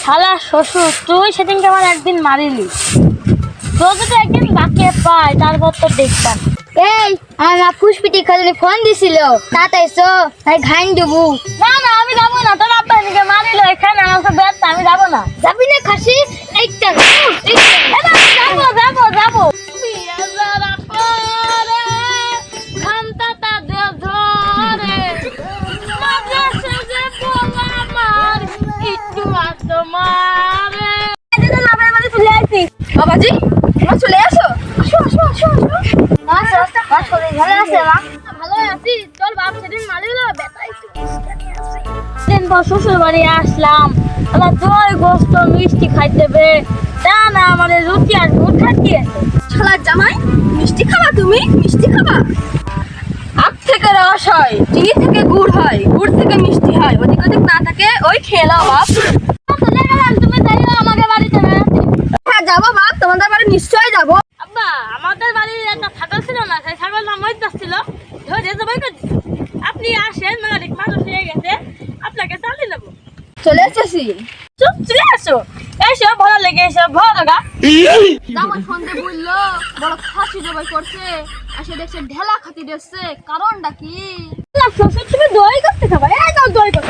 শালা শ্বশুর, তুই সেদিনকে আমার একদিন মারিলি। তোর যদি একদিন বাকি পায় তারপর তো দেখতাম। এই আমার পুষ্পিটি খালি ফোন দিছিল, তাড়াতাড়ি চো, তাই ঘাইন দেবো। না না, আমি যাবো না। তোর আব্বা এদিকে মারিলো, এখানে আমাকে ব্যস্ত, আমি যাবো না। যাবি না খাসি? এইটা যাবো যাবো যাবো। বাবাজি, তোমরা চলে আসো। আসো আসো আসো আসো। ভালো আছে মা? ভালো আছি। তোর বাপ সেদিন মারিলো, বেটাই দিন পর শ্বশুর বাড়ি আসলাম। আমার দই গোস্ত মিষ্টি খাইতেবে, তা না আমাদের রুটি আর দুধ খাইতেছে। শালার জামাই, মিষ্টি খাবা তুমি? মিষ্টি খাবা? আখ থেকে রস হয়, চিনি থেকে গুড় হয়, গুড় থেকে মিষ্টি হয়, ওদিক ওদিক না থাকে ওই খেয়ে নাও বাপ। চলে গেলাম, তুমি যাইও আমাকে বাড়িতে বেড়াতে। হ্যাঁ যাবো বাপ, তোমাদের বাড়ি নিশ্চয়ই যাবো। আব্বা, আমাদের বাড়ির একটা ছাগল ছিল না, সেই ছাগলটা মরতে ছিল, ধরে জবাই করে দিছি। আপনি আসেন, মালিক মানুষ হয়ে গেছে, আপনাকে চালিয়ে নেবো। চলে এসেছি। চুপ, চলে আসো। এসো, ভালো লেগে এসো, ভালো লাগা। জামাই ফোন দিয়ে বললো বড় খাসি জবাই করছে, এসে দেখছে ঢেলা খাতি দিচ্ছে, কারণটা কি? শ্বশুর, তুমি দই করতে খাবা? এই দাও দই করতে।